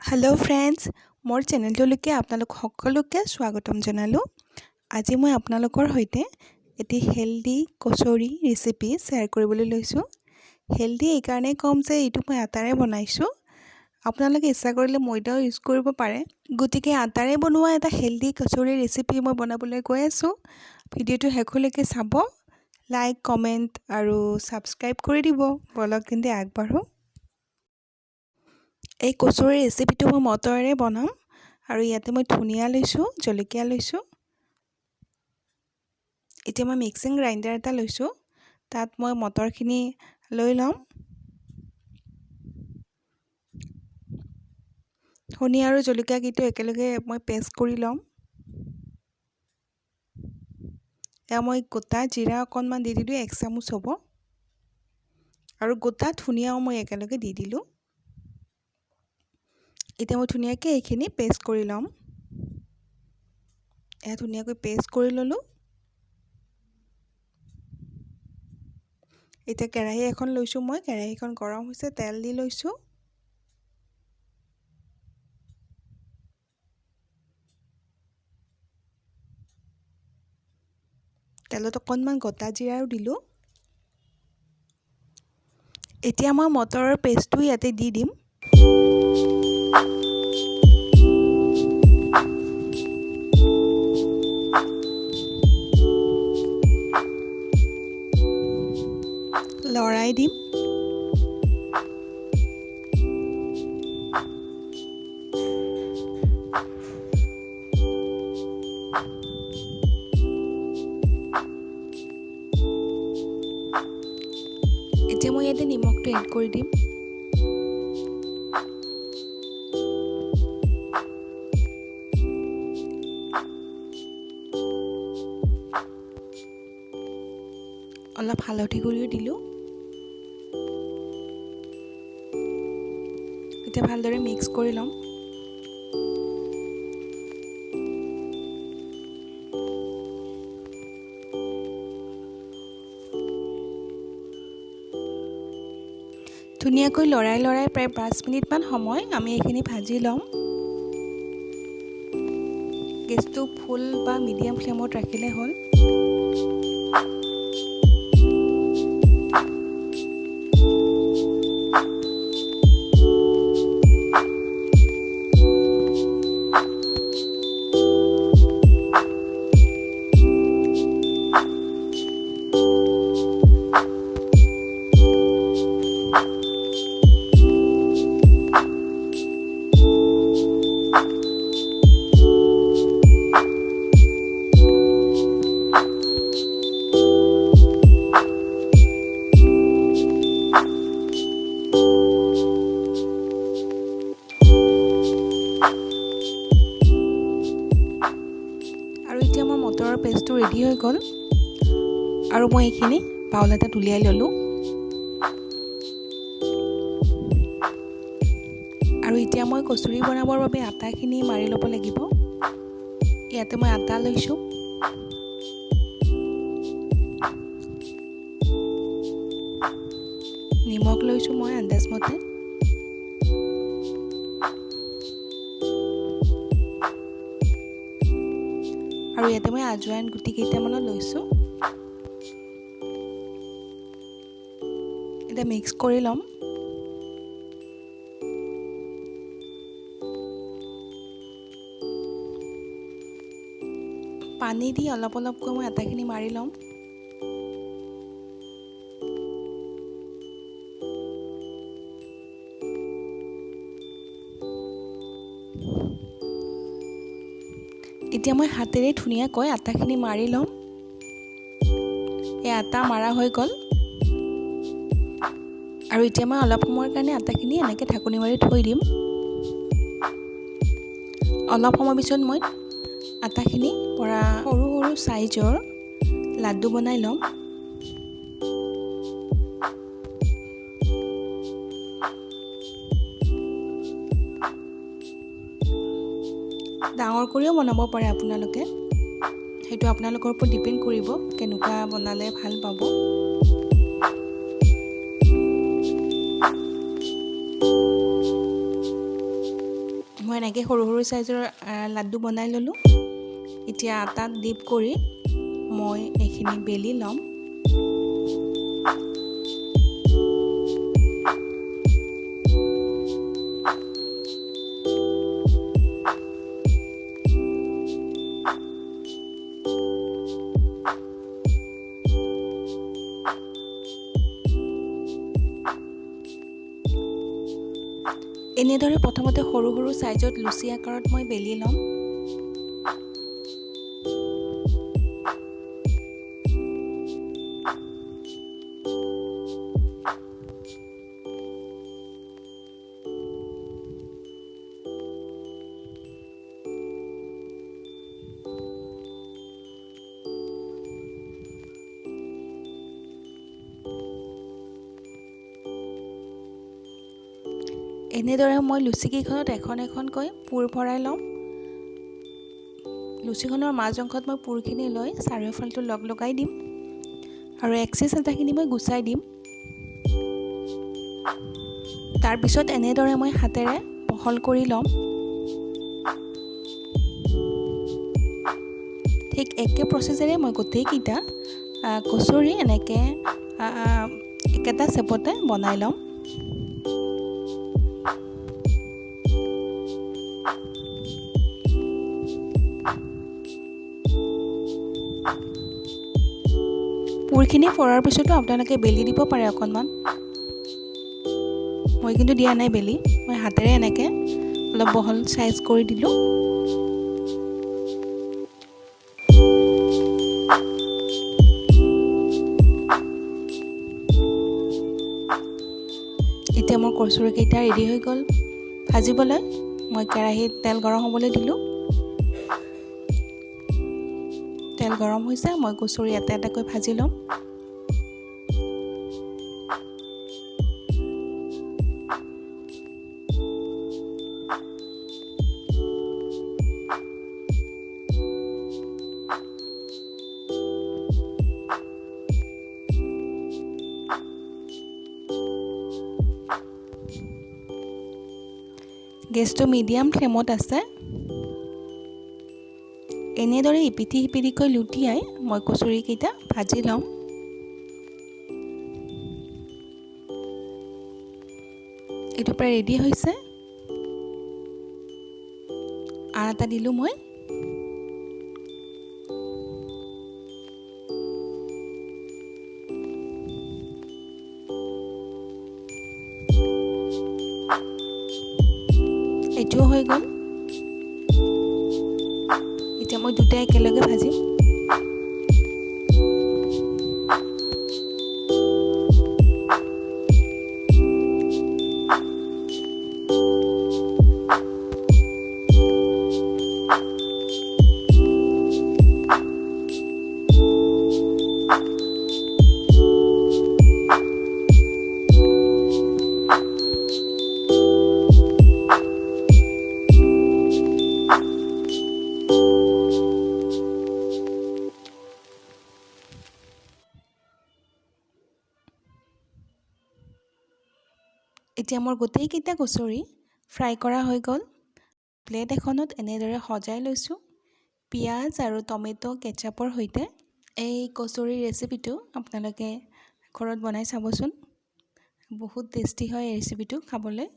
Hello friends मोर चेनेलटोলৈকে আপোনালোক সকলোকে স্বাগতম জনালো। আজি মই আপোনালোকৰ সৈতে এটি হেলদি কচুৰি ৰেচিপি শেয়াৰ কৰিবলৈ লৈছো। হেলদি এই কাৰণে কম যে এটো মই আটাৰে বনাইছো। আপোনালোকে ইচ্ছা কৰিলে ময়দাও ইউজ কৰিব পাৰে। গতিকে আটাৰে বনোৱা এটা হেলদি কচুৰি ৰেচিপি মই বনাবলৈ গৈ আছো। ভিডিওটো শেষলৈকে চাব, লাইক, কমেন্ট আৰু সাবস্ক্ৰাইব কৰি দিব। বলক কিন্তু আগবাঢ়ো। এই কচুৰি ৰেচিপিটো মই মটৰে বনাম আৰু ইয়াতে মই ধনিয়া লৈছো, জলকীয়া লৈছো। এতিয়া মই মিক্সিং গ্ৰাইণ্ডাৰ এটা লৈছো। তাত মই মটৰখিনি লৈ লম। ধনিয়া আৰু জলকীয়া কিটো একেলগে মই পেষ্ট কৰি লম। এয়া মই গোটা জিৰা অকণমান দি দিলো, 1 চামুচ হ'ব। আৰু গোটা ধনিয়াও মই একেলগে দি দিলো। এতিয়া মই ধুনিয়াকৈ এইখিনি পেষ্ট কৰি লম। এয়া ধুনিয়াকৈ পেষ্ট কৰি ললো। এতিয়া কেৰাহী এখন লৈছো মই, কেৰাহীখন গৰম হৈছে, তেল দি লৈছো। তেলত অকণমান গোটা জিৰাও দিলো। এতিয়া মই মটৰৰ পেষ্টটো ইয়াতে দি দিম। লৰাই দিম। এতিয়া মই ইয়াতে নিমখটো এড কৰি দিম। অলপ হালধি গুড়িও দিলো। এতিয়া ভালদৰে মিক্স কৰি লম। ধুনীয়াকৈ লৰাই লৰাই প্ৰায় 5 মিনিটমান সময় আমি এইখিনি ভাজি লম। গেছটো ফুল বা মিডিয়াম ফ্লেমত ৰাখিলে হ'ল। মটৰৰ পেষ্টটো ৰেডি হৈ গ'ল আৰু মই এইখিনি বাউল এটাত উলিয়াই ল'লো। আৰু এতিয়া মই কচুৰি বনাবৰ বাবে আটাখিনি মাৰি ল'ব লাগিব। ইয়াতে মই আটা লৈছো। নিমখ লৈছো মই আন্দাজমতে। আৰু ইয়াতে মই আজৱাইন গুটি কেইটামানো লৈছো। এটা মিক্স কৰি লম। পানী দি অলপ অলপকৈ মই আটাখিনি মাৰি লম। এতিয়া মই হাতেৰে ধুনীয়াকৈ আটাখিনি মাৰি লম। এই আটা মাৰা হৈ গ'ল। আৰু এতিয়া মই অলপ সময়ৰ কাৰণে আটাখিনি এনেকৈ ঢাকনি মাৰি থৈ দিম। অলপ সময় পিছত মই আটাখিনি পৰা সৰু সৰু সাইজৰ লাড্ডু বনাই লম। ডাঙৰ কৰিও বনাব পাৰে আপোনালোকে। সেইটো আপোনালোকৰ ওপৰত ডিপেন্ড কৰিব কেনেকুৱা বনালে ভাল পাব। মই এনেকৈ সৰু সৰু চাইজৰ লাড্ডু বনাই ল'লোঁ। এতিয়া আটাত ডিপ কৰি মই এইখিনি বেলি ল'ম। এনেদৰে প্ৰথমতে সৰু সৰু চাইজত লুচি আকাৰত মই বেলি ল'ম। এনেদৰে মই লুচিকেইখনত এখন এখনকৈ পুৰ ভৰাই ল'ম। লুচিখনৰ মাজ অংশত মই পুৰখিনি লৈ চাৰিওফালটো লগাই দিম আৰু এক্সেছ আটাখিনি মই গুচাই দিম। তাৰপিছত এনেদৰে মই হাতেৰে বহল কৰি ল'ম। ঠিক একে প্ৰচেছেৰে মই গোটেইকেইটা কচুৰি এনেকৈ একেটা চেপতে বনাই ল'ম। পুৰখিনি পৰাৰ পিছতো আপোনালোকে বেলি দিব পাৰে অকণমান। মই কিন্তু দিয়া নাই বেলি, মই হাতেৰে এনেকৈ অলপ বহল চাইজ কৰি দিলোঁ। এতিয়া মোৰ কচুৰিকেইটা ৰেডি হৈ গ'ল। ভাজিবলৈ মই কেৰাহীত তেল গৰম হ'বলৈ দিলোঁ। তেল গৰম হৈছে, মই কচুৰি এটা এটাকৈ ভাজি ল'ম। গেছটো মিডিয়াম ফ্লেমত আছে। এনেদৰে ইপিঠি সিপিঠিকৈ লুটিয়াই মই কচুৰিকেইটা ভাজি ল'ম। এইটো প্ৰায় ৰেডি হৈছে। আৰু এটা দিলোঁ মই। এইটোও হৈ গ'ল। এতিয়া মই দুটা একেলগে ভাজিম। এতিয়া মোৰ গোটেইকেইটা কচুৰি ফ্ৰাই কৰা হৈ গ'ল। প্লেট এখনত এনেদৰে সজাই লৈছোঁ পিঁয়াজ আৰু টমেটো কেচাপৰ সৈতে। এই কচুৰি ৰেচিপিটো আপোনালোকে ঘৰত বনাই চাবচোন। বহুত টেষ্টি হয় এই ৰেচিপিটো খাবলৈ,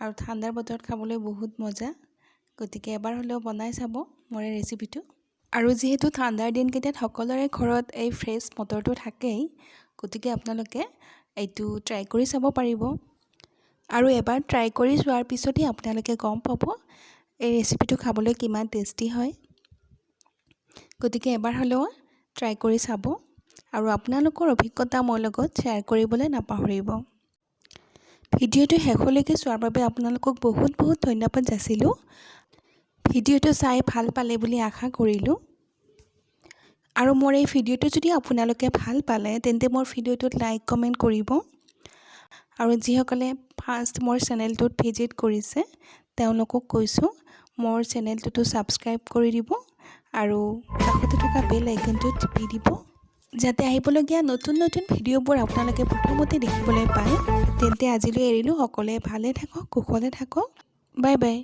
আৰু ঠাণ্ডাৰ বতৰত খাবলৈ বহুত মজা। গতিকে এবাৰ হ'লেও বনাই চাব মোৰ এই ৰেচিপিটো। আৰু যিহেতু ঠাণ্ডাৰ দিনকেইটাত সকলোৰে ঘৰত এই ফ্ৰেছ মটৰটো থাকেই, গতিকে আপোনালোকে এইটো ট্ৰাই কৰি চাব পাৰিব। আৰু এবাৰ ট্ৰাই কৰি চোৱাৰ পিছতহে আপোনালোকে গম পাব এই ৰেচিপিটো খাবলৈ কিমান টেষ্টি হয়। গতিকে এবাৰ হ'লেও ট্ৰাই কৰি চাব আৰু আপোনালোকৰ অভিজ্ঞতা মোৰ লগত শ্বেয়াৰ কৰিবলৈ নাপাহৰিব। ভিডিঅ'টো শেষলৈকে চোৱাৰ বাবে আপোনালোকক বহুত বহুত ধন্যবাদ যাচিলোঁ। ভিডিঅ'টো চাই ভাল পালে বুলি আশা কৰিলোঁ। আৰু মোৰ এই ভিডিঅ'টো যদি আপোনালোকে ভাল পালে তেন্তে মোৰ ভিডিঅ'টোত লাইক কমেণ্ট কৰিব। আৰু যিসকলে ফাৰ্ষ্ট মোৰ চেনেলটোত ভিজিট কৰিছে তেওঁলোকক কৈছোঁ মোৰ চেনেলটোতো ছাবস্ক্ৰাইব কৰি দিব আৰু কাষতে থকা বেল আইকনটো টিপি দিব, যাতে আহিবলগীয়া নতুন নতুন ভিডিঅ'বোৰ আপোনালোকে প্ৰথমতে দেখিবলৈ পায়। তেন্তে আজিলৈ এৰিলোঁ। সকলোৱে ভালে থাকক, কুশলে থাকক। Bye bye.